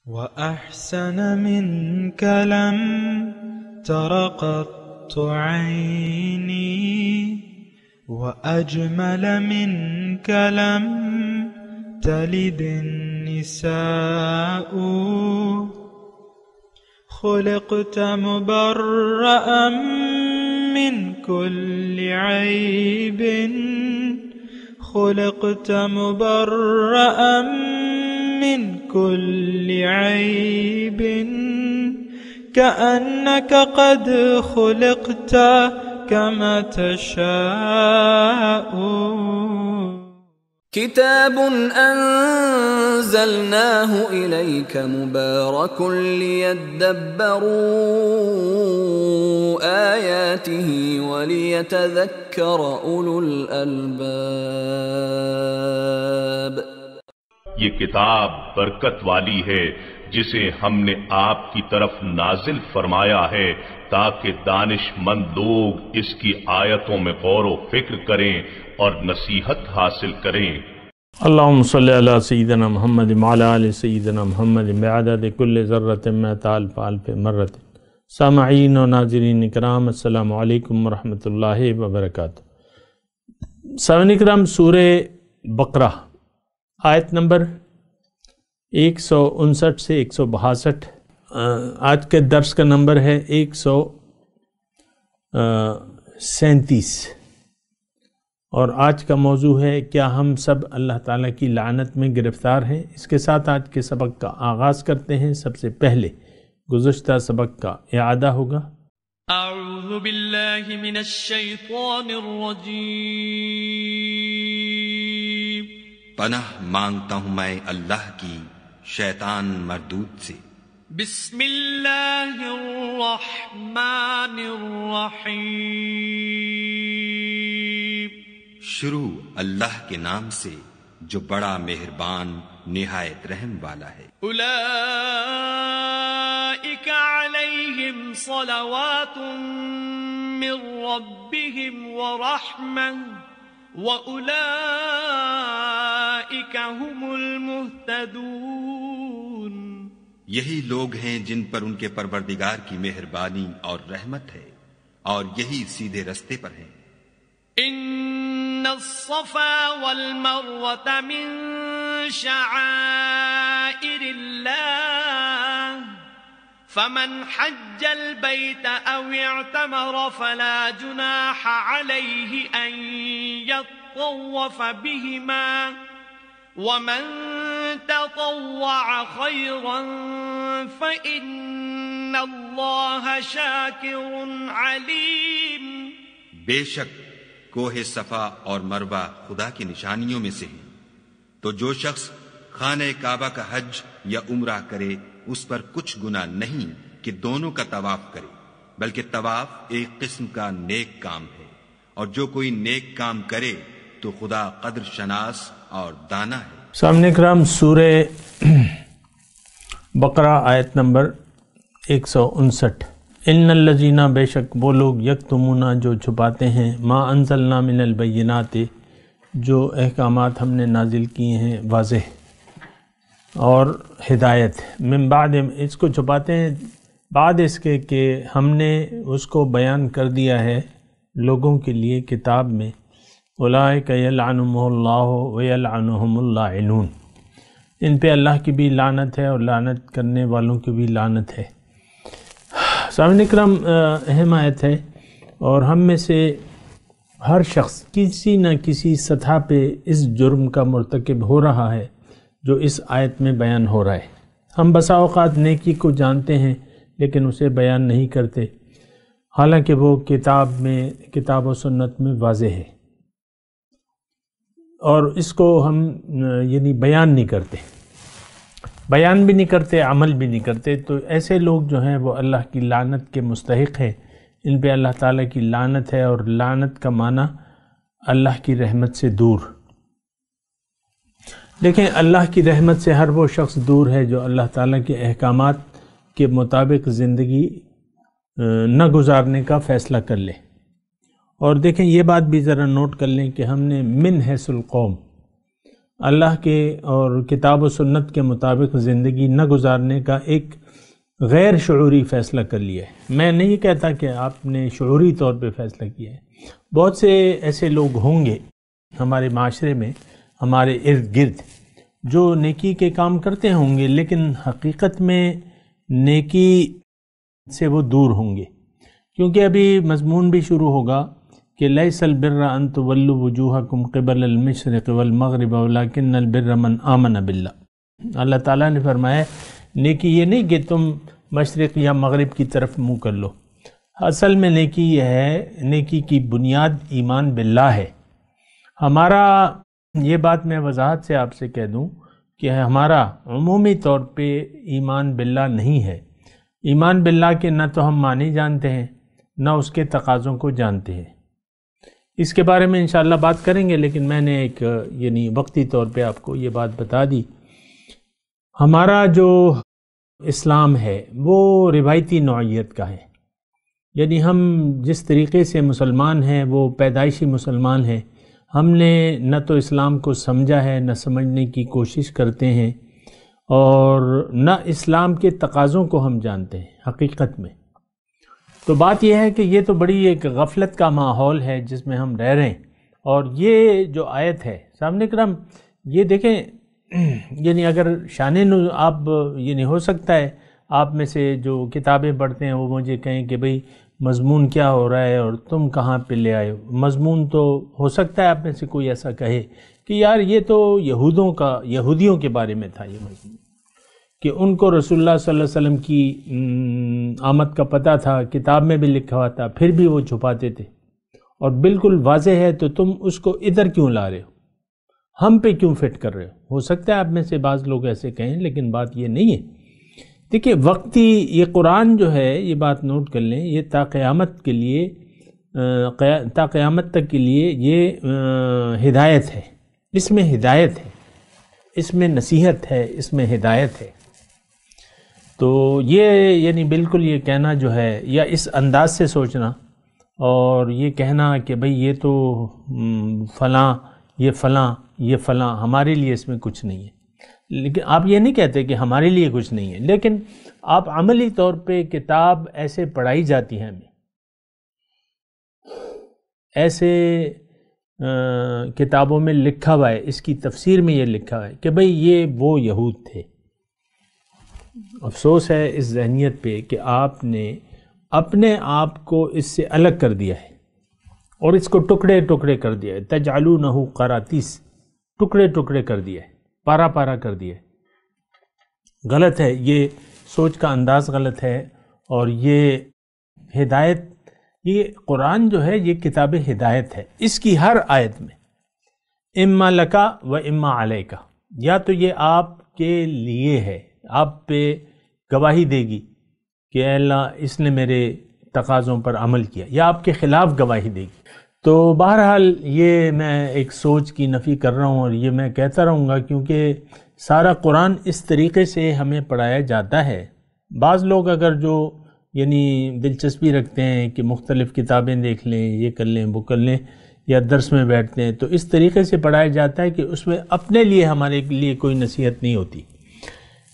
وأحسن منك لم تر قط عيني وأجمل منك لم تلد النساء خلقت مبرأ من كل عيب خلقت مبرأ من كل عيب كأنك قد خلقت كما تشاء كتاب أنزلناه إليك مبارك ليدبروا آياته وليتذكر أولو الألباب. یہ کتاب برکت والی ہے جسے ہم نے آپ کی طرف نازل فرمایا ہے تاکہ دانش مند لوگ اس کی آیتوں میں غور و فکر کریں اور نصیحت حاصل کریں. اللہم صلی علی سیدنا محمد وعلی آل سیدنا محمد بعدد کل ذرۃ مئۃ الف الف مرۃ. سامعین و ناظرین اکرام، السلام علیکم ورحمۃ اللہ وبرکاتہ. سامعین اکرام، سورہ بقرہ آیت نمبر 159 سے 162. آج کے درس کا نمبر ہے 137 اور آج کا موضوع ہے کیا ہم سب اللہ تعالیٰ کی لعنت میں گرفتار ہیں. اس کے ساتھ آج کے سبق کا آغاز کرتے ہیں. سب سے پہلے گزشتہ سبق کا اعادہ ہوگا. اعوذ باللہ من الشیطان الرجیم. پناہ مانگتا ہوں میں اللہ کی شیطان مردود سے. بسم اللہ الرحمن الرحیم. شروع اللہ کے نام سے جو بڑا مہربان نہایت رحم والا ہے. اولئک علیہم صلوات من ربہم ورحمہ وَأُولَئِكَ هُمُ الْمُهْتَدُونَ. یہی لوگ ہیں جن پر ان کے پروردگار کی مہربانی اور رحمت ہے اور یہی سیدھے رستے پر ہیں. ان الصفا والمروة من شعائر الله فمن حج البيت أو اعتمر فلا جناح عليه أن يطوف بهما ومن تطوع خيرا فإن الله شاكر عليم. بے شک کوہ صفا اور مروہ خدا کی نشانیوں میں سے ہیں، تو جو شخص خانہ کعبہ کا حج یا عمرہ کرے اس پر کچھ گناہ نہیں کہ دونوں کا طواف کرے، بلکہ طواف ایک قسم کا نیک کام ہے، اور جو کوئی نیک کام کرے تو خدا قدر شناس اور دانا ہے. سامنے کرام، سورہ بقرہ آیت نمبر 159. ان الذین، بے شک وہ لوگ، یکتمون جو چھپاتے ہیں، ما انزلنا من البینات، جو احکامات ہم نے نازل کیے ہیں واضح اور ہدایت، من بعد، اس کو چھپاتے ہیں بعد اس کے کہ ہم نے اس کو بیان کر دیا ہے لوگوں کے لیے کتاب میں. اولئک یلعنہم اللہ ویلعنہم اللاعنون، ان پہ اللہ کی بھی لعنت ہے اور لعنت کرنے والوں کی بھی لعنت ہے. سامعین اکرام، اہم آیت ہے اور ہم میں سے ہر شخص کسی نہ کسی سطح پہ اس جرم کا مرتکب ہو رہا ہے جو اس آیت میں بیان ہو رہا ہے. ہم بسا اوقات نیکی کو جانتے ہیں لیکن اسے بیان نہیں کرتے، حالانکہ وہ کتاب و سنت میں واضح ہے، اور اس کو ہم بیان نہیں کرتے، بیان بھی نہیں کرتے، عمل بھی نہیں کرتے. تو ایسے لوگ جو ہیں وہ اللہ کی لعنت کے مستحق ہیں، ان پہ اللہ تعالیٰ کی لعنت ہے، اور لعنت کا معنی اللہ کی رحمت سے دور. دیکھیں، اللہ کی رحمت سے ہر وہ شخص دور ہے جو اللہ تعالیٰ کے احکامات کے مطابق زندگی نہ گزارنے کا فیصلہ کر لے. اور دیکھیں، یہ بات بھی ذرا نوٹ کر لیں کہ ہم نے من حیث القوم، اللہ کے اور کتاب و سنت کے مطابق زندگی نہ گزارنے کا ایک غیر شعوری فیصلہ کر لیا ہے۔ میں نہیں کہتا کہ آپ نے شعوری طور پہ فیصلہ کیا ہے، بہت سے ایسے لوگ ہوں گے ہمارے معاشرے میں، ہمارے ارد گرد، جو نیکی کے کام کرتے ہوں گے لیکن حقیقت میں نیکی سے وہ دور ہوں گے، کیونکہ ابھی مضمون بھی شروع ہوگا کہ لیس البر ان تولوا وجوہکم قبل المشرق والمغرب ولکن البر من آمن باللہ۔ اللہ تعالیٰ نے فرمایا نیکی یہ نہیں کہ تم مشرق یا مغرب کی طرف منہ کر لو، اصل میں نیکی یہ ہے، نیکی کی بنیاد ایمان باللہ ہے۔ ہمارا یہ بات میں وضاحت سے آپ سے کہہ دوں کہ ہمارا عمومی طور پہ ایمان باللہ نہیں ہے۔ ایمان باللہ کے نہ تو ہم معنی جانتے ہیں نہ اس کے تقاضوں کو جانتے ہیں۔ اس کے بارے میں انشاءاللہ بات کریں گے، لیکن میں نے ایک یعنی وقتی طور پہ آپ کو یہ بات بتا دی۔ ہمارا جو اسلام ہے وہ روایتی نوعیت کا ہے، یعنی ہم جس طریقے سے مسلمان ہیں وہ پیدائشی مسلمان ہیں۔ ہم نے نہ تو اسلام کو سمجھا ہے نہ سمجھنے کی کوشش کرتے ہیں، اور نہ اسلام کے تقاضوں کو ہم جانتے ہیں حقیقت میں۔ تو بات یہ ہے کہ یہ تو بڑی ایک غفلت کا ماحول ہے جس میں ہم رہ رہے ہیں، اور یہ جو آیت ہے سامنے کرم، یہ دیکھیں یعنی اگر آپ یعنی ہو سکتا ہے آپ میں سے جو کتابیں پڑھتے ہیں وہ مجھے کہیں کہ بھئی مضمون کیا ہو رہا ہے اور تم کہاں پہ لے آئے ہو مضمون، تو ہو سکتا ہے آپ میں سے کوئی ایسا کہے کہ یار یہ تو یہودیوں کے بارے میں تھا یہ مضمون، کہ ان کو رسول اللہ صلی اللہ علیہ وسلم کی آمد کا پتہ تھا، کتاب میں بھی لکھا ہوا تھا، پھر بھی وہ چھپاتے تھے، اور بالکل واضح ہے تو تم اس کو ادھر کیوں لا رہے ہو، ہم پہ کیوں فٹ کر رہے ہو سکتا ہے آپ میں سے بعض لوگ ایسے کہیں، لیکن بات یہ نہیں ہے۔ دیکھیں وقتی یہ قرآن جو ہے، یہ بات نوٹ کر لیں، یہ تا قیامت تک کے لیے یہ ہدایت ہے، اس میں ہدایت ہے، اس میں نصیحت ہے، اس میں ہدایت ہے۔ تو یہ یعنی بالکل یہ کہنا جو ہے، یا اس انداز سے سوچنا اور یہ کہنا کہ بھئی یہ تو فلاں یہ فلاں ہمارے لیے اس میں کچھ نہیں ہے، لیکن آپ یہ نہیں کہتے کہ ہمارے لیے کچھ نہیں ہے، لیکن آپ عملی طور پہ کتاب ایسے پڑھائی جاتی ہے ہمیں، ایسے کتابوں میں لکھا ہوا ہے، اس کی تفسیر میں یہ لکھا ہوا ہے کہ بھئی یہ وہ یہود تھے۔ افسوس ہے اس ذہنیت پہ کہ آپ نے اپنے آپ کو اس سے الگ کر دیا ہے اور اس کو ٹکڑے ٹکڑے کر دیا ہے، تجعلونہ قراطیس، ٹکڑے ٹکڑے کر دیا ہے، پارا پارا کر دیا ہے۔ غلط ہے، یہ سوچ کا انداز غلط ہے، اور یہ ہدایت، یہ قرآن جو ہے یہ کتاب ہدایت ہے، اس کی ہر آیت میں اما لکا و اما علیکا، یا تو یہ آپ کے لیے ہے، آپ پہ گواہی دے گی کہ اے اللہ اس نے میرے تقاضوں پر عمل کیا، یا آپ کے خلاف گواہی دے گی۔ تو بہرحال یہ میں ایک سوچ کی نفی کر رہا ہوں، اور یہ میں کہتا رہوں گا کیونکہ سارا قرآن اس طریقے سے ہمیں پڑھایا جاتا ہے۔ بعض لوگ اگر جو یعنی دلچسپی رکھتے ہیں کہ مختلف کتابیں دیکھ لیں، یہ کر لیں وہ کر لیں، یا درس میں بیٹھتے ہیں، تو اس طریقے سے پڑھایا جاتا ہے کہ اس میں اپنے لیے ہمارے لیے کوئی نصیحت نہیں ہوتی۔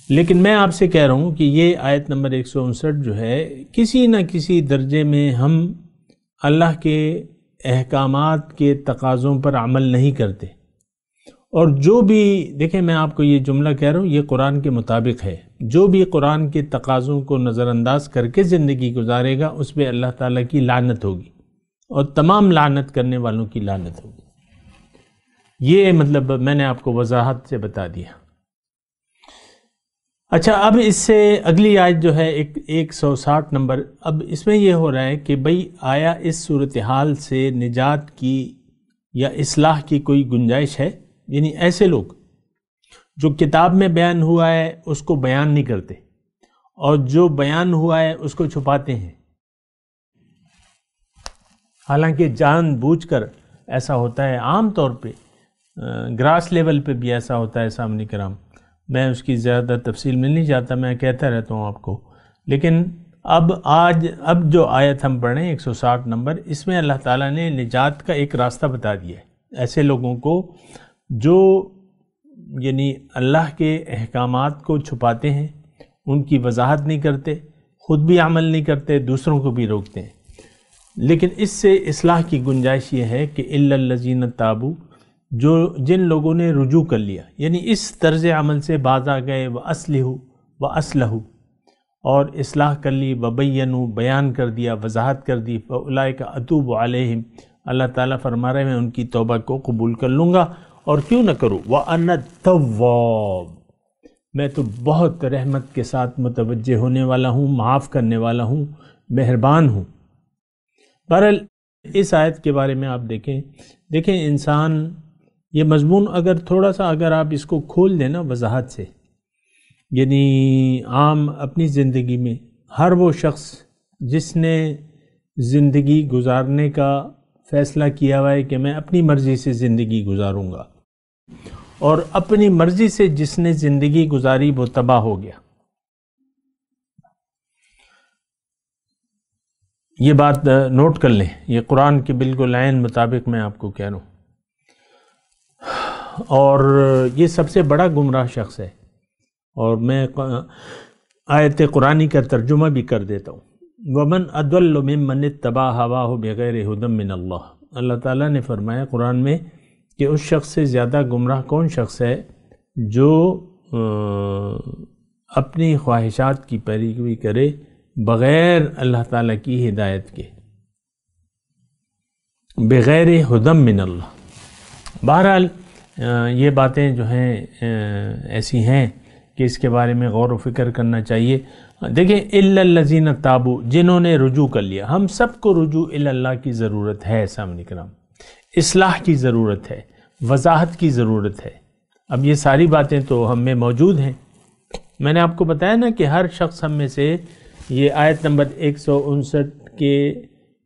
لیکن میں آپ سے کہہ رہا ہوں کہ یہ آیت نمبر 159 جو ہے، کسی نہ کسی درجے میں ہم اللہ کے احکامات کے تقاضوں پر عمل نہیں کرتے، اور جو بھی دیکھیں میں آپ کو یہ جملہ کہہ رہا ہوں یہ قرآن کے مطابق ہے، جو بھی قرآن کے تقاضوں کو نظر انداز کر کے زندگی گزارے گا اس پہ اللہ تعالیٰ کی لعنت ہوگی، اور تمام لعنت کرنے والوں کی لعنت ہوگی۔ یہ مطلب میں نے آپ کو وضاحت سے بتا دیا۔ اچھا، اب اس سے اگلی آیت جو ہے 160 نمبر، اب اس میں یہ ہو رہا ہے کہ بھئی آیا اس صورتحال سے نجات کی یا اصلاح کی کوئی گنجائش ہے؟ یعنی ایسے لوگ جو کتاب میں بیان ہوا ہے اس کو بیان نہیں کرتے، اور جو بیان ہوا ہے اس کو چھپاتے ہیں، حالانکہ جان بوجھ کر ایسا ہوتا ہے، عام طور پہ گراس لیول پہ بھی ایسا ہوتا ہے سامنے کرام۔ میں اس کی زیادہ تفصیل میں نہیں جاتا، میں کہتا رہتا ہوں آپ کو، لیکن اب جو آیت ہم پڑھ رہے ہیں 160 نمبر، اس میں اللہ تعالیٰ نے نجات کا ایک راستہ بتا دیا ہے ایسے لوگوں کو جو یعنی اللہ کے احکامات کو چھپاتے ہیں، ان کی وضاحت نہیں کرتے، خود بھی عمل نہیں کرتے، دوسروں کو بھی روکتے ہیں۔ لیکن اس سے اصلاح کی گنجائش یہ ہے کہ الا الذین تابوا، جن لوگوں نے رجوع کر لیا، یعنی اس طرز عمل سے باز آ گئے، وَأَصْلَحُوا اور اصلاح کر لی، وَبَيَّنُوا بیان کر دیا، وضاحت کر دی، فَأُولَئِكَ أَتُوبُ عَلَيْهِمْ اللہ تعالیٰ فرما رہے ہیں میں ان کی توبہ کو قبول کر لوں گا، اور کیوں نہ کروں، وَأَنَا التَّوَّابُ میں تو بہت رحمت کے ساتھ متوجہ ہونے والا ہوں، معاف کرنے والا ہوں، مہربان ہوں۔ بہرحال اس آیت کے بارے میں آپ دیکھیں انسان یہ مضمون تھوڑا سا اگر آپ اس کو کھول دیں نا وضاحت سے، یعنی عام اپنی زندگی میں ہر وہ شخص جس نے زندگی گزارنے کا فیصلہ کیا ہوا ہے کہ میں اپنی مرضی سے زندگی گزاروں گا، اور اپنی مرضی سے جس نے زندگی گزاری وہ تباہ ہو گیا۔ یہ بات نوٹ کر لیں، یہ قرآن کے بالکل عین مطابق میں آپ کو کہہ رہا ہوں، اور یہ سب سے بڑا گمراہ شخص ہے۔ اور میں آیت قرآنی کا ترجمہ بھی کر دیتا ہوں، وَمَنْ أَضَلُّ مِمَّنِ اتَّبَعَ هَوَاهُ بِغَيْرِ هُدًى مِّنَ اللَّهِ اللہ تعالیٰ نے فرمایا قرآن میں کہ اس شخص سے زیادہ گمراہ کون شخص ہے جو اپنی خواہشات کی پیروی کرے بغیر اللہ تعالیٰ کی ہدایت کے، بغیر ہدم من اللہ۔ بہرحال یہ باتیں جو ہیں ایسی ہیں کہ اس کے بارے میں غور و فکر کرنا چاہیے۔ دیکھیں الا الذین تابوا جنہوں نے رجوع کر لیا، ہم سب کو رجوع الی اللہ کی ضرورت ہے، سامنے کرام اصلاح کی ضرورت ہے، وضاحت کی ضرورت ہے۔ اب یہ ساری باتیں تو ہم میں موجود ہیں، میں نے آپ کو بتایا نا کہ ہر شخص ہم میں سے یہ آیت نمبر 159 کے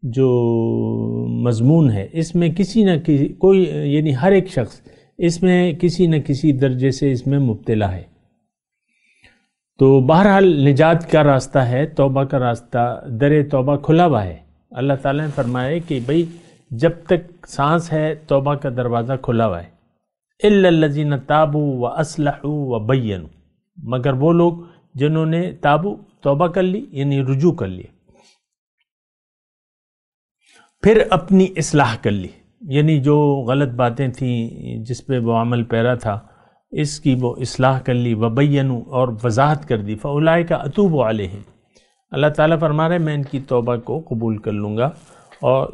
جو مضمون ہے اس میں کسی نہ کسی کوئی یعنی ہر ایک شخص اس میں کسی نہ کسی درجے سے اس میں مبتلا ہے۔ تو بہرحال نجات کا راستہ ہے، توبہ کا راستہ، در توبہ کھلا ہوا ہے۔ اللہ تعالیٰ نے فرمایا کہ بھئی جب تک سانس ہے توبہ کا دروازہ کھلا ہوا ہے، الا الذین تابوا واصلحوا وبینوا مگر وہ لوگ جنہوں نے توبہ کر لی یعنی رجوع کر لی، پھر اپنی اصلاح کر لی، یعنی جو غلط باتیں تھیں جس پہ وہ عمل پیرا تھا اس کی وہ اصلاح کر لی، وبینوا اور وضاحت کر دی، فاولئک اتوب علیہم اللہ تعالیٰ فرما رہے ہیں میں ان کی توبہ کو قبول کر لوں گا۔ اور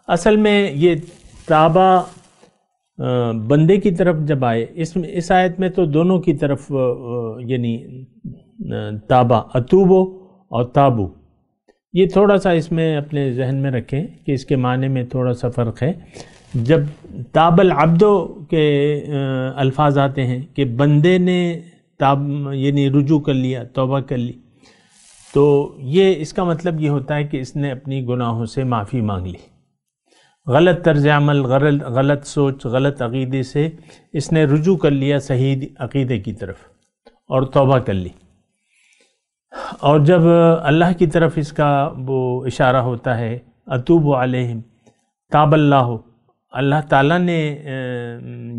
اصل میں یہ توبہ بندے کی طرف جب آئے اس آیت میں تو دونوں کی طرف یعنی تابا اتوبو اور تابو، یہ تھوڑا سا اس میں اپنے ذہن میں رکھیں کہ اس کے معنی میں تھوڑا سا فرق ہے۔ جب تاب العبدو کے الفاظ آتے ہیں کہ بندے نے یعنی رجوع کر لیا، توبہ کر لی، تو یہ اس کا مطلب یہ ہوتا ہے کہ اس نے اپنی گناہوں سے معافی مانگ لی، غلط طرز عمل، غلط سوچ، غلط عقیدے سے اس نے رجوع کر لیا صحیح عقیدے کی طرف اور توبہ کر لی۔ اور جب اللہ کی طرف اس کا وہ اشارہ ہوتا ہے اتوب علیہم تاب اللہ تعالیٰ نے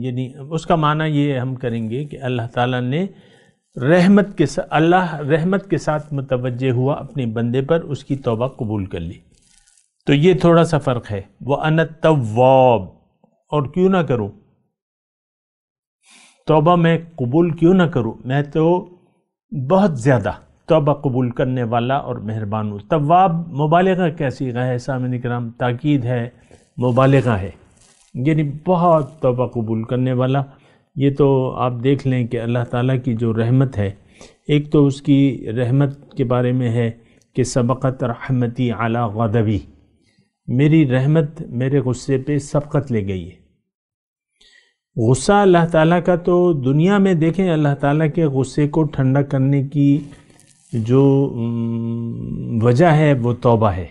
یعنی اس کا معنی یہ ہم کریں گے کہ اللہ تعالیٰ نے رحمت کے ساتھ متوجہ ہوا اپنے بندے پر، اس کی توبہ قبول کر لی۔ تو یہ تھوڑا سا فرق ہے، وَأَنَا التَّوَّابُ اور کیوں نہ کروں توبہ میں قبول کیوں نہ کروں، میں تو بہت زیادہ توبہ قبول کرنے والا اور مہربان ہوں۔ تواب مبالغہ کا صیغہ ہے سامعین کرام، تاکید ہے، مبالغہ ہے، یعنی بہت توبہ قبول کرنے والا۔ یہ تو آپ دیکھ لیں کہ اللہ تعالیٰ کی جو رحمت ہے، ایک تو اس کی رحمت کے بارے میں ہے کہ سبقت رحمتی علی غضبی، میری رحمت میرے غصے پہ سبقت لے گئی ہے۔ غصہ اللہ تعالیٰ کا تو دنیا میں دیکھیں، اللہ تعالیٰ کے غصے کو ٹھنڈا کرنے کی جو وجہ ہے وہ توبہ ہے۔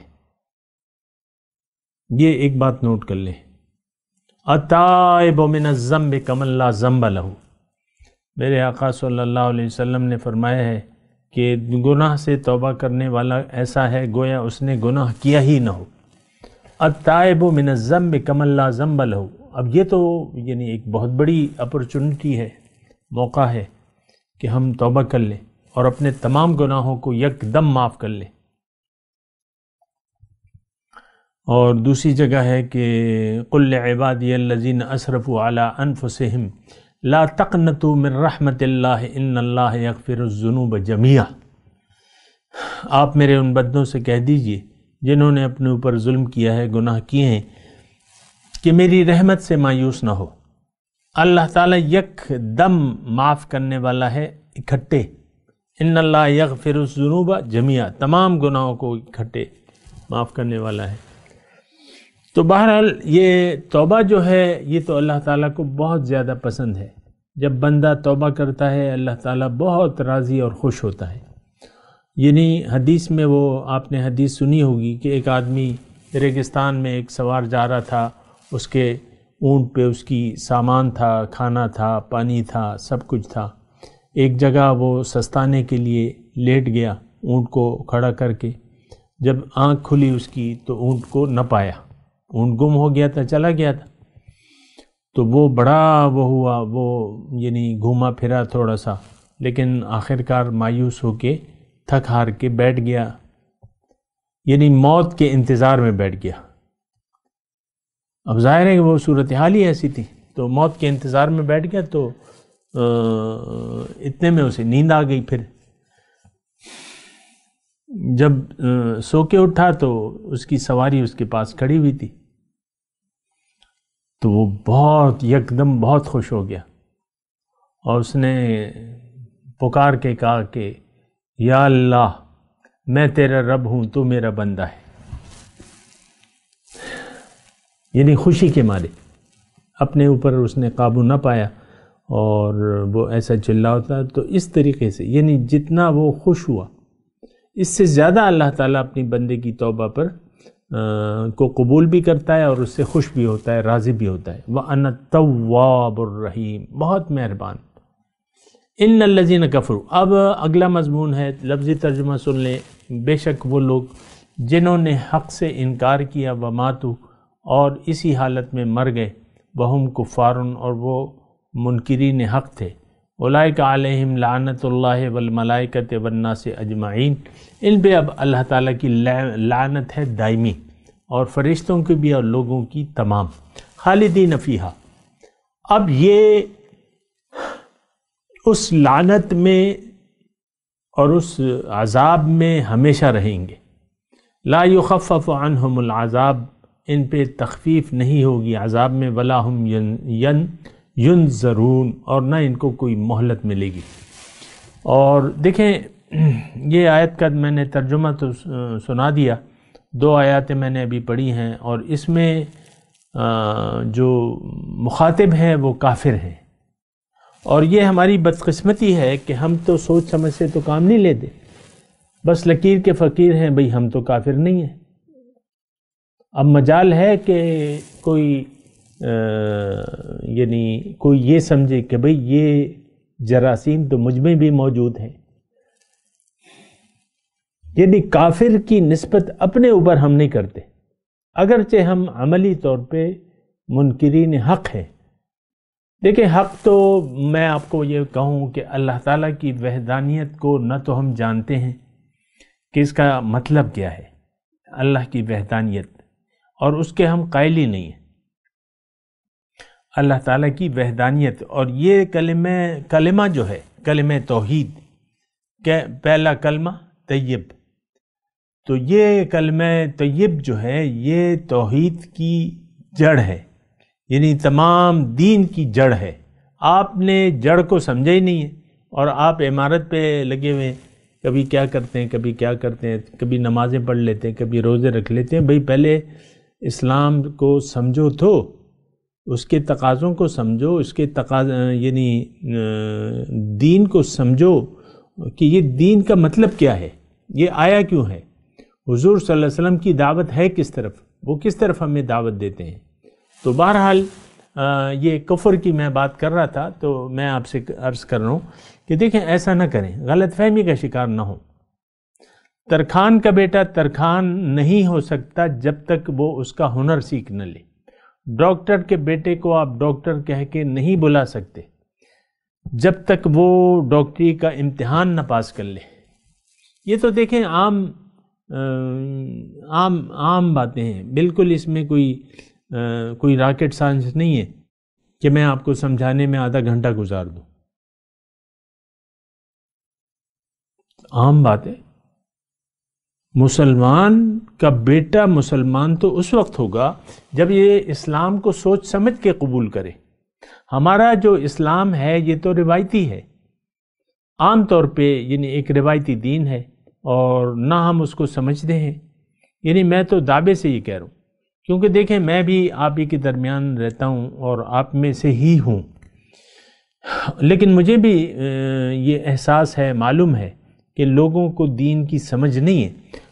یہ ایک بات نوٹ کر لیں، التائب من الذنب کمن لا ذنب لہ، میرے آقا صلی اللہ علیہ وسلم نے فرمایا ہے کہ گناہ سے توبہ کرنے والا ایسا ہے گویا اس نے گناہ کیا ہی نہ ہو۔ التائب من الذنب کمن لا ذنب لہ، اب یہ تو یعنی ایک بہت بڑی اپرچونٹی ہے موقع ہے کہ ہم توبہ کر لیں اور اپنے تمام گناہوں کو یک دم معاف کر لیں۔ اور دوسری جگہ ہے کہ قل لعبادی الذین اسرفوا علی انفسہم لا تقنطوا من رحمت اللہ ان اللہ یغفر الذنوب جمیعا۔ آپ میرے ان بندوں سے کہہ دیجئے جنہوں نے اپنے اوپر ظلم کیا ہے، گناہ کیے ہیں، کہ میری رحمت سے مایوس نہ ہو۔ اللہ تعالیٰ یک دم معاف کرنے والا ہے اکٹھے، ان اللہ یغفر الذنوب جمیعا، تمام گناہوں کو اکٹھے معاف کرنے والا ہے۔ تو بہرحال یہ توبہ جو ہے یہ تو اللہ تعالیٰ کو بہت زیادہ پسند ہے۔ جب بندہ توبہ کرتا ہے اللہ تعالیٰ بہت راضی اور خوش ہوتا ہے۔ یعنی حدیث میں وہ آپ نے حدیث سنی ہوگی کہ ایک آدمی ریگستان میں ایک سوار جا رہا تھا، اس کے اونٹ پہ اس کی سامان تھا، کھانا تھا، پانی تھا، سب کچھ تھا۔ ایک جگہ وہ سستانے کے لیے لیٹ گیا اونٹ کو کھڑا کر کے، جب آنکھ کھلی اس کی تو اونٹ کو نہ پایا، اونٹ گم ہو گیا تھا، چلا گیا تھا۔ تو وہ بڑا وہ ہوا، وہ یعنی گھوما پھرا تھوڑا سا، لیکن آخرکار مایوس ہو کے تھک ہار کے بیٹھ گیا، یعنی موت کے انتظار میں بیٹھ گیا۔ اب ظاہر ہے کہ وہ صورتحال ہی ایسی تھی، تو موت کے انتظار میں بیٹھ گیا، تو اتنے میں اسے نیند آ گئی۔ پھر جب سو کے اٹھا تو اس کی سواری اس کے پاس کھڑی ہوئی تھی، تو وہ بہت یک دم بہت خوش ہو گیا، اور اس نے پکار کے کہا کہ یا اللہ میں تیرا رب ہوں، تو میرا بندہ ہے، یعنی خوشی کے مارے اپنے اوپر اس نے قابو نہ پایا اور وہ ایسا چلا ہوتا۔ تو اس طریقے سے یعنی جتنا وہ خوش ہوا اس سے زیادہ اللہ تعالیٰ اپنی بندے کی توبہ پر کو قبول بھی کرتا ہے اور اس سے خوش بھی ہوتا ہے، راضی بھی ہوتا ہے۔ وَأَنَا التَّوَّابُ الرَّحِيمُ، بہت مہربان۔ ان الذین کفروا، اب اگلا مضمون ہے، لفظی ترجمہ سن لیں۔ بے شک وہ لوگ جنہوں نے حق سے انکار کیا، وماتوا، اور اسی حالت میں مر گئے، وہم کفارن، اور وہ منکرین حق تھے، اولئک علیہم لعنت اللہ والملائکۃ والناس اجمعین، ان پہ اب اللہ تعالیٰ کی لعنت ہے دائمی، اور فرشتوں کی بھی اور لوگوں کی تمام، خالدین فیہا، اب یہ اس لعنت میں اور اس عذاب میں ہمیشہ رہیں گے۔ لا یخفف عنہم العذاب، ان پہ تخفیف نہیں ہوگی عذاب میں، ولا ہم ینظرون، اور نہ ان کو کوئی مہلت ملے گی۔ اور دیکھیں یہ آیت کا میں نے ترجمہ تو سنا دیا، 2 آیاتیں میں نے ابھی پڑھی ہیں، اور اس میں جو مخاطب ہیں وہ کافر ہیں، اور یہ ہماری بدقسمتی ہے کہ ہم تو سوچ سمجھ سے تو کام نہیں لیتے، بس لکیر کے فقیر ہیں، بھئی ہم تو کافر نہیں ہیں۔ اب مجال ہے کہ کوئی یعنی کوئی یہ سمجھے کہ بھئی یہ جراثیم تو مجھ میں بھی موجود ہیں، یعنی کافر کی نسبت اپنے اوپر ہم نہیں کرتے، اگرچہ ہم عملی طور پہ منکرین حق ہیں۔ دیکھیں حق تو میں آپ کو یہ کہوں کہ اللہ تعالیٰ کی وحدانیت کو نہ تو ہم جانتے ہیں کہ اس کا مطلب کیا ہے، اللہ کی وحدانیت، اور اس کے ہم قائل ہی نہیں ہیں، اللہ تعالیٰ کی وحدانیت۔ اور یہ کلمہ جو ہے کلمہ توحید، پہلا کلمہ طیب، تو یہ کلمہ طیب جو ہے یہ توحید کی جڑ ہے، یعنی تمام دین کی جڑ ہے۔ آپ نے جڑ کو سمجھا ہی نہیں ہے، اور آپ عمارت پہ لگے ہوئے، کبھی کیا کرتے ہیں، کبھی کیا کرتے ہیں، کبھی نمازیں پڑھ لیتے ہیں، کبھی روزے رکھ لیتے ہیں۔ بھئی پہلے اسلام کو سمجھو، تو اس کے تقاضوں کو سمجھو، اس کے یعنی دین کو سمجھو کہ یہ دین کا مطلب کیا ہے، یہ آیا کیوں ہے، حضور صلی اللہ علیہ وسلم کی دعوت ہے کس طرف، وہ کس طرف ہمیں دعوت دیتے ہیں۔ تو بہرحال یہ کفر کی میں بات کر رہا تھا، تو میں آپ سے عرض کر رہا ہوں کہ دیکھیں ایسا نہ کریں، غلط فہمی کا شکار نہ ہوں۔ ترکھان کا بیٹا ترکھان نہیں ہو سکتا جب تک وہ اس کا ہنر سیکھ نہ لے۔ ڈاکٹر کے بیٹے کو آپ ڈاکٹر کہہ کے نہیں بلا سکتے، جب تک وہ ڈاکٹری کا امتحان نہ پاس کر لے. یہ تو دیکھیں عام باتیں ہیں، بالکل اس میں کوئی راکٹ سائنس نہیں ہے کہ میں آپ کو سمجھانے میں آدھا گھنٹہ گزار دوں. عام بات ہے. مسلمان کا بیٹا مسلمان تو اس وقت ہوگا جب یہ اسلام کو سوچ سمجھ کے قبول کرے. ہمارا جو اسلام ہے یہ تو روایتی ہے، عام طور پہ یعنی ایک روایتی دین ہے، اور نہ ہم اس کو سمجھتے ہیں. یعنی میں تو دعوے سے یہ کہہ رہا ہوں، کیونکہ دیکھیں میں بھی آپ ہی کے درمیان رہتا ہوں اور آپ میں سے ہی ہوں، لیکن مجھے بھی یہ احساس ہے، معلوم ہے کہ لوگوں کو دین کی سمجھ نہیں ہے.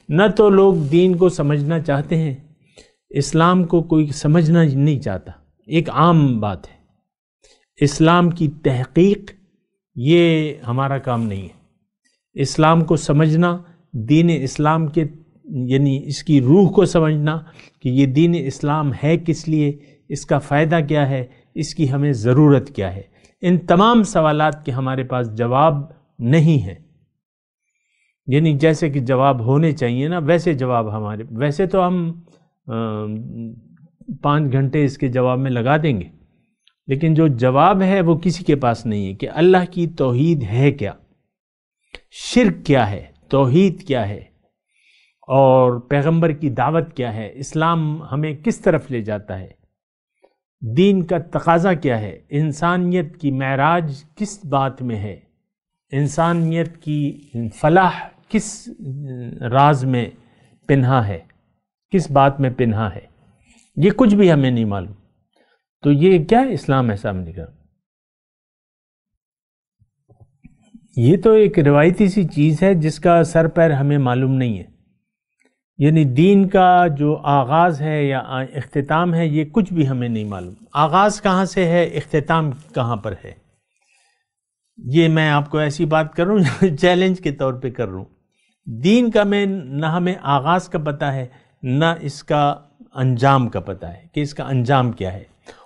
نہ تو لوگ دین کو سمجھنا چاہتے ہیں، اسلام کو کوئی سمجھنا نہیں چاہتا. ایک عام بات ہے. اسلام کی تحقیق یہ ہمارا کام نہیں ہے. اسلام کو سمجھنا، دین اسلام کے یعنی اس کی روح کو سمجھنا کہ یہ دین اسلام ہے کس لیے، اس کا فائدہ کیا ہے، اس کی ہمیں ضرورت کیا ہے، ان تمام سوالات کے ہمارے پاس جواب نہیں ہے. یعنی جیسے کہ جواب ہونے چاہیے نا، ویسے جواب ہمارے، ویسے تو ہم 5 گھنٹے اس کے جواب میں لگا دیں گے، لیکن جو جواب ہے وہ کسی کے پاس نہیں ہے کہ اللہ کی توحید ہے کیا، شرک کیا ہے، توحید کیا ہے، اور پیغمبر کی دعوت کیا ہے، اسلام ہمیں کس طرف لے جاتا ہے، دین کا تقاضا کیا ہے، انسانیت کی معراج کس بات میں ہے، انسانیت کی فلاح کس راز میں پنہا ہے، کس بات میں پنہا ہے، یہ کچھ بھی ہمیں نہیں معلوم. تو یہ کیا اسلام ایسا ہم نے کہا؟ یہ تو ایک روایتی سی چیز ہے جس کا سر پیر ہمیں معلوم نہیں ہے. یعنی دین کا جو آغاز ہے یا اختتام ہے یہ کچھ بھی ہمیں نہیں معلوم. آغاز کہاں سے ہے، اختتام کہاں پر ہے، یہ میں آپ کو ایسی بات کر رہا ہوں چیلنج کے طور پہ کر رہا ہوں. دین کا میں نہ ہمیں آغاز کا پتہ ہے نہ اس کا انجام کا پتہ ہے کہ اس کا انجام کیا ہے،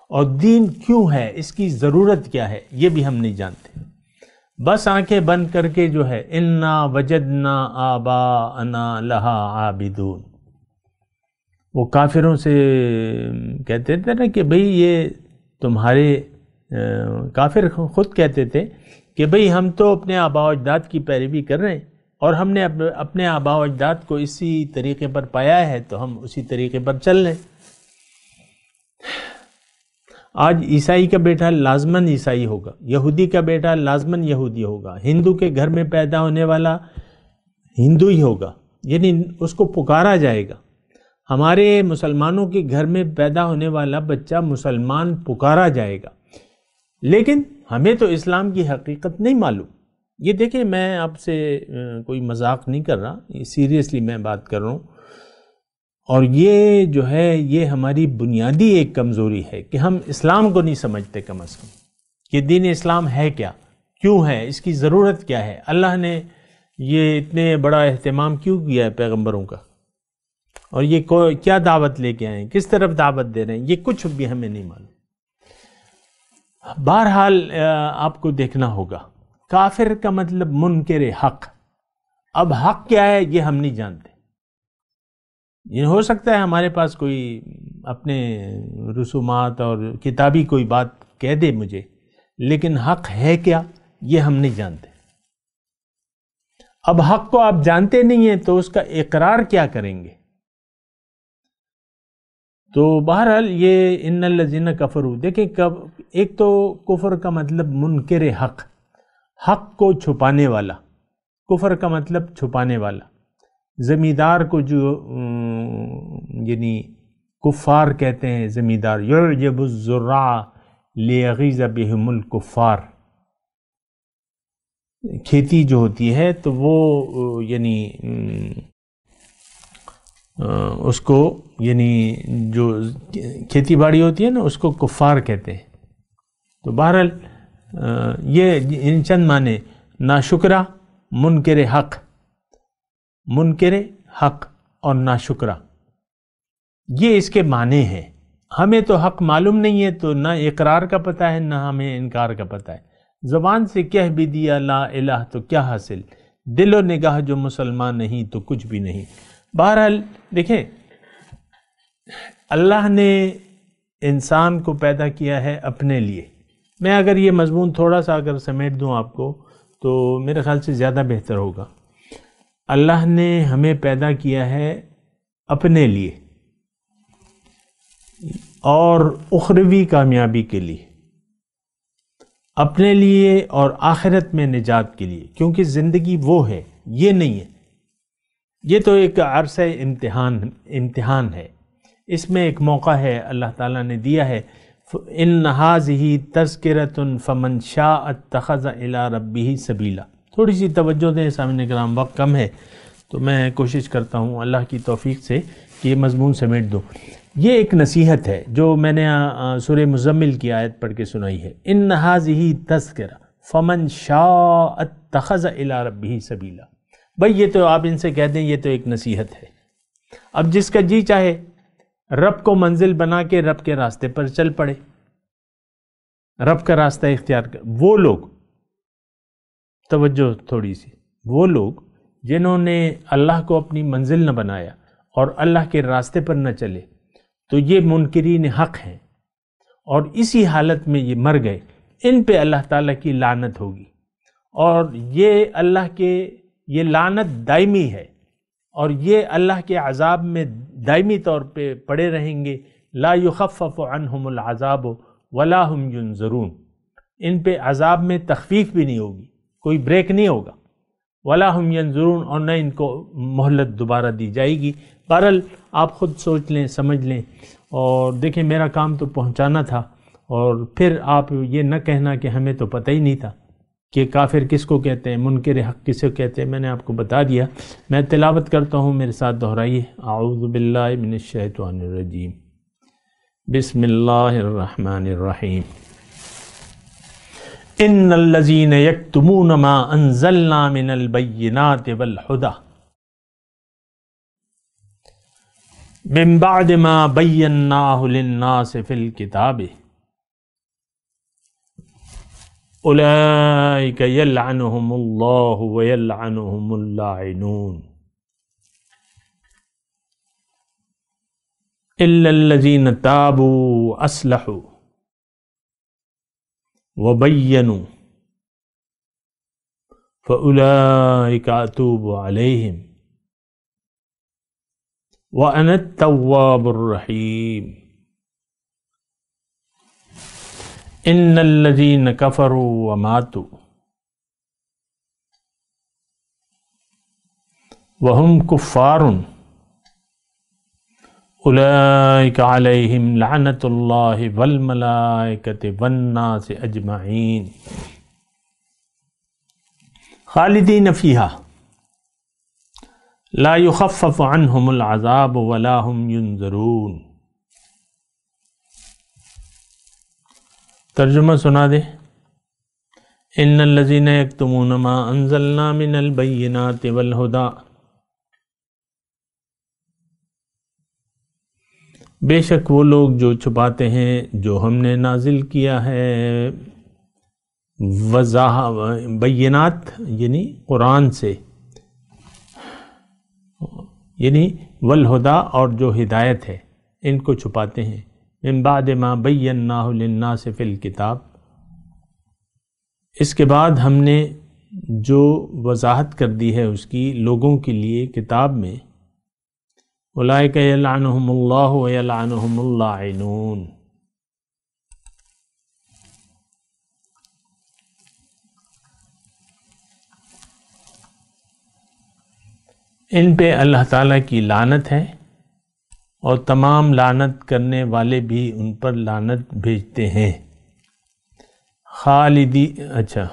اور دین کیوں ہے، اس کی ضرورت کیا ہے، یہ بھی ہم نہیں جانتے. بس آنکھیں بند کر کے جو ہے انا وجدنا آباءنا لہا عابدون، وہ کافروں سے کہتے تھے نا کہ بھئی یہ تمہارے، کافر خود کہتے تھے کہ بھئی ہم تو اپنے آباء و اجداد کی پیروی کر رہے ہیں اور ہم نے اپنے آباء و اجداد کو اسی طریقے پر پایا ہے تو ہم اسی طریقے پر چل رہے ہیں. آج عیسائی کا بیٹا لازماً عیسائی ہوگا، یہودی کا بیٹا لازماً یہودی ہوگا، ہندو کے گھر میں پیدا ہونے والا ہندو ہی ہوگا، یعنی اس کو پکارا جائے گا. ہمارے مسلمانوں کے گھر میں پیدا ہونے والا بچہ مسلمان پکارا جائے گا. لیکن ہمیں تو اسلام کی حقیقت نہیں معلوم. یہ دیکھیں میں آپ سے کوئی مذاق نہیں کر رہا، سیریسلی میں بات کر رہا ہوں. اور یہ جو ہے یہ ہماری بنیادی ایک کمزوری ہے کہ ہم اسلام کو نہیں سمجھتے کم از کم کہ دین اسلام ہے کیا، کیوں ہے، اس کی ضرورت کیا ہے، اللہ نے یہ اتنے بڑا اہتمام کیوں کیا ہے پیغمبروں کا، اور یہ کیا دعوت لے کے آئے ہیں، کس طرف دعوت دے رہے ہیں، یہ کچھ بھی ہمیں نہیں معلوم. بہرحال آپ کو دیکھنا ہوگا. کافر کا مطلب منکر حق. اب حق کیا ہے یہ ہم نہیں جانتے. یہ ہو سکتا ہے ہمارے پاس کوئی اپنے رسومات اور کتابی کوئی بات کہہ دے مجھے، لیکن حق ہے کیا یہ ہم نہیں جانتے. اب حق کو آپ جانتے نہیں ہیں تو اس کا اقرار کیا کریں گے؟ تو بہرحال یہ ان الذین کفروا، دیکھیں ایک تو کفر کا مطلب منکر حق، حق کو چھپانے والا. کفر کا مطلب چھپانے والا. زمیندار کو جو یعنی کفار کہتے ہیں، زمیندار یعجب الزراع لیغیظ بہم الکفار. کھیتی جو ہوتی ہے تو وہ یعنی اس کو یعنی جو کھیتی باڑی ہوتی ہے نا اس کو کفار کہتے ہیں. تو بہرحال یہ چند معنی، ناشکرہ، منکر حق، منکر حق اور ناشکرہ، یہ اس کے معنی ہیں. ہمیں تو حق معلوم نہیں ہے تو نہ اقرار کا پتہ ہے نہ ہمیں انکار کا پتہ ہے. زبان سے کہہ بھی دیا لا الہ تو کیا حاصل، دل و نگاہ جو مسلمان نہیں تو کچھ بھی نہیں۔ بہرحال دیکھیں، اللہ نے انسان کو پیدا کیا ہے اپنے لیے۔ میں اگر یہ مضمون تھوڑا سا اگر سمیٹ دوں آپ کو تو میرے خیال سے زیادہ بہتر ہوگا۔ اللہ نے ہمیں پیدا کیا ہے اپنے لیے اور اخروی کامیابی کے لیے، اپنے لیے اور آخرت میں نجات کے لیے، کیونکہ زندگی وہ ہے، یہ نہیں ہے۔ یہ تو ایک عرصہ امتحان ہے، اس میں ایک موقع ہے اللہ تعالیٰ نے دیا ہے۔ ان ھذہ تذکرۃ فمن شاء اتخذ الی ربہ سبیلا۔ تھوڑی سی توجہ دیں سامعین کرام، وقت کم ہے تو میں کوشش کرتا ہوں اللہ کی توفیق سے کہ یہ مضمون سمیٹ دوں۔ یہ ایک نصیحت ہے جو میں نے سورہ مزمل کی آیت پڑھ کے سنائی ہے، ان ھذہ تذکرہ فمن شاء اتخذ الی ربہ سبیلا۔ بھئی یہ تو آپ ان سے کہہ دیں یہ تو ایک نصیحت ہے، اب جس کا جی چاہے رب کو منزل بنا کے رب کے راستے پر چل پڑے، رب کا راستہ اختیار کر۔ وہ لوگ، توجہ تھوڑی سی، وہ لوگ جنہوں نے اللہ کو اپنی منزل نہ بنایا اور اللہ کے راستے پر نہ چلے تو یہ منکرین حق ہیں، اور اسی حالت میں یہ مر گئے، ان پہ اللہ تعالیٰ کی لعنت ہوگی، اور یہ اللہ کے یہ لعنت دائمی ہے، اور یہ اللہ کے عذاب میں دائمی طور پہ پڑے رہیں گے۔ لا یخفف عنہم العذاب ولا ہم ینظرون، ان پہ عذاب میں تخفیف بھی نہیں ہوگی، کوئی بریک نہیں ہوگا، ولا ہم ینظرون، اور نہ ان کو مہلت دوبارہ دی جائے گی۔ بہرحال آپ خود سوچ لیں، سمجھ لیں، اور دیکھیں میرا کام تو پہنچانا تھا، اور پھر آپ یہ نہ کہنا کہ ہمیں تو پتہ ہی نہیں تھا کہ کافر کس کو کہتے ہیں، منکر حق کس کو کہتے ہیں، میں نے آپ کو بتا دیا۔ میں تلاوت کرتا ہوں، میرے ساتھ دہرائیے۔ اعوذ باللہ من الشیطان الرجیم، بسم اللہ الرحمن الرحیم۔ ان الذین یکتمون ما انزلنا من البینات والہدی من بعد ما بیناہ للناس فی الکتاب اولئک یلعنہم اللہ ویلعنہم اللاعنون الا الذین تابوا اصلحوا وبینوا فاولئک اتوب علیہم وَأَنَا التَّوَّابُ الرَّحِيمُ إِنَّ الَّذِينَ كَفَرُوا وَمَاتُوا وَهُمْ كُفَّارٌ أُولَئِكَ عَلَيْهِمْ لَعْنَةُ اللَّهِ وَالْمَلَائِكَةِ وَالنَّاسِ أَجْمَعِينَ خَالِدِينَ فِيهَا لا يخفف عنہم العذاب ولا هم ينظرون۔ ترجمہ سنا دے۔ ان الذین یکتمون ما انزلنا من البینات والہدی، بے شک وہ لوگ جو چھپاتے ہیں جو ہم نے نازل کیا ہے، بینات یعنی قرآن سے، یعنی والہدا اور جو ہدایت ہے، ان کو چھپاتے ہیں۔ من بعد ما بیناہ للناس فی الکتاب، اس کے بعد ہم نے جو وضاحت کر دی ہے اس کی لوگوں کے لیے کتاب میں، اولئک یلعنہم اللہ ویلعنہم اللاعنون، ان پہ اللہ تعالیٰ کی لعنت ہے، اور تمام لعنت کرنے والے بھی ان پر لعنت بھیجتے ہیں۔ خالدی اچھا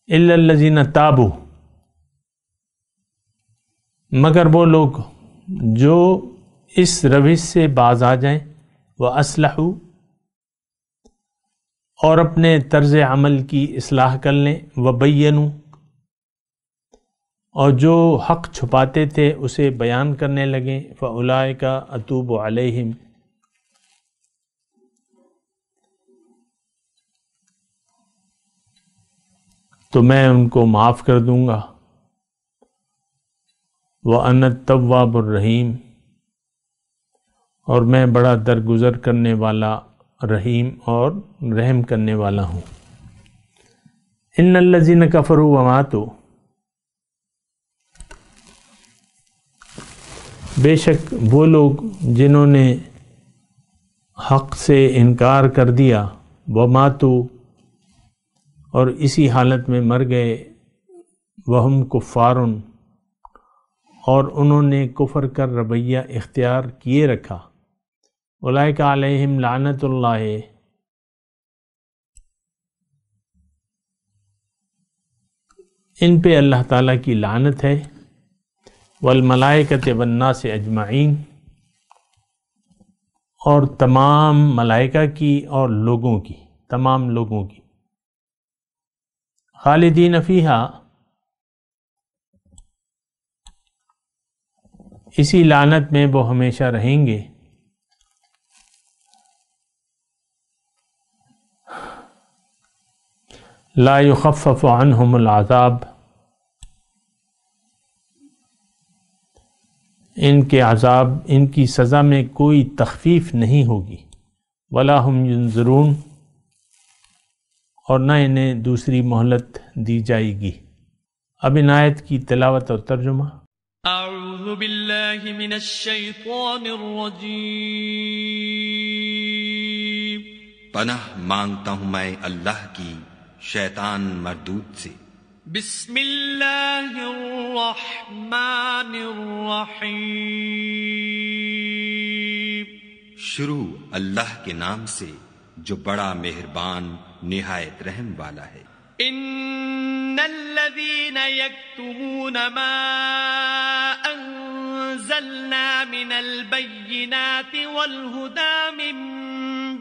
الا الذین تابوا، مگر وہ لوگ جو اس روش سے باز آ جائیں، وَأَصْلَحُوا، اور اپنے طرز عمل کی اصلاح کر لیں، وَبَيَّنُوا، اور جو حق چھپاتے تھے اسے بیان کرنے لگیں، فَأُولَئِكَ أَتُوبُ عَلَيْهِمْ، تو میں ان کو معاف کر دوں گا۔ وَأَنَا التَّوَّابُ الرَّحِيمُ، اور میں بڑا درگزر کرنے والا، رحیم اور رحم کرنے والا ہوں۔ إِنَّ الَّذِينَ كَفَرُوا وَمَاتُوا، بے شک وہ لوگ جنہوں نے حق سے انکار کر دیا، وَمَاتُوا، اور اسی حالت میں مر گئے، وَهُمْ كُفَّارٌ، اور انہوں نے کفر کر رویہ اختیار کیے رکھا، اولئک علیہم لعنت اللہ، ان پہ اللہ تعالیٰ کی لعنت ہے، والملائکۃ والناس اجمعین، اور تمام ملائکہ کی اور لوگوں کی، تمام لوگوں کی، خالدین فیہا، اسی لعنت میں وہ ہمیشہ رہیں گے، لا یخفف عنہم العذاب، ان کے عذاب، ان کی سزا میں کوئی تخفیف نہیں ہوگی، ولا ہم ینظرون، اور نہ انہیں دوسری مہلت دی جائے گی۔ اب ان آیت کی تلاوت اور ترجمہ۔ اعوذ باللہ من الشیطان الرجیم، پناہ مانگتا ہوں میں اللہ کی شیطان مردود سے۔ بسم اللہ الرحمن الرحیم، شروع اللہ کے نام سے جو بڑا مہربان نہایت رحم والا ہے۔ ان الذين يكتمون ما انزلنا من البينات والهدى من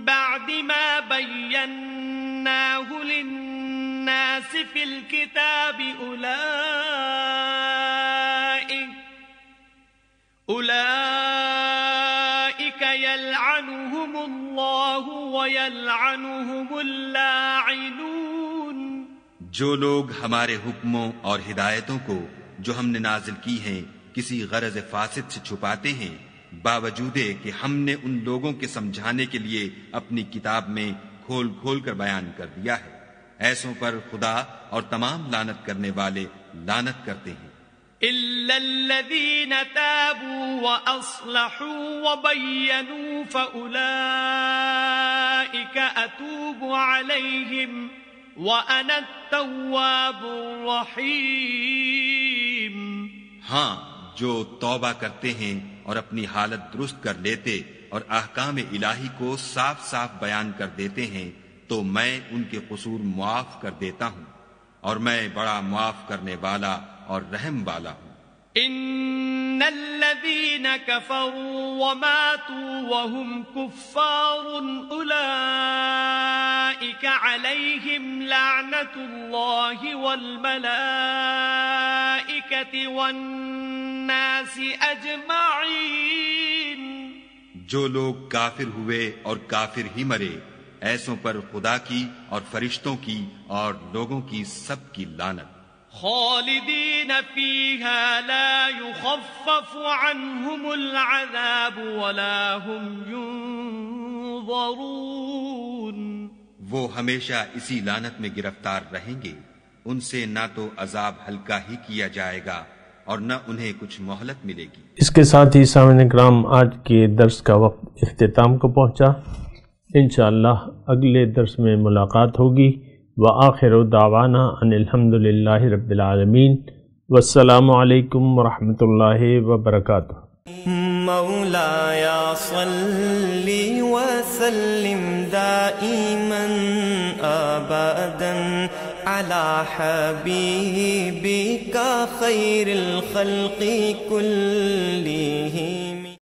بعد ما بيناه للناس في الكتاب أولئك يلعنهم الله ويلعنهم اللاعنون، جو لوگ ہمارے حکموں اور ہدایتوں کو جو ہم نے نازل کی ہیں کسی غرض فاسد سے چھپاتے ہیں، باوجود کہ ہم نے ان لوگوں کے سمجھانے کے لیے اپنی کتاب میں کھول کھول کر بیان کر دیا ہے، ایسوں پر خدا اور تمام لعنت کرنے والے لعنت کرتے ہیں، إلا الذين تابوا وأصلحوا وبينوا فأولئك أتوب عليهم وأنا التواب الرحيم۔ ہاں، جو توبہ کرتے ہیں اور اپنی حالت درست کر لیتے اور احکام الہی کو صاف صاف بیان کر دیتے ہیں تو میں ان کے قصور معاف کر دیتا ہوں، اور میں بڑا معاف کرنے والا اور رحم والا ہوں۔ ان الذين كفروا وماتوا وهم كفار اولئك عليهم لعنة الله والملائكة والناس اجمعين، جو لوگ کافر ہوئے اور کافر ہی مرے، ایسوں پر خدا کی اور فرشتوں کی اور لوگوں کی سب کی لعنت، خالدین فیہا لا یخفف عنہم العذاب ولا هم ينظرون، وہ ہمیشہ اسی لعنت میں گرفتار رہیں گے، ان سے نہ تو عذاب ہلکا ہی کیا جائے گا اور نہ انہیں کچھ مہلت ملے گی۔ اس کے ساتھ ہی سامعین کرام آج کے درس کا وقت اختتام کو پہنچا، انشاءاللہ اگلے درس میں ملاقات ہوگی۔ وآخر دعوانا ان الحمد للہ رب العالمین، والسلام علیکم ورحمۃ اللہ وبرکاتہ۔ مولایا صلی وسلم دائما ابدا علی حبیبک خیر الخلق کلہم۔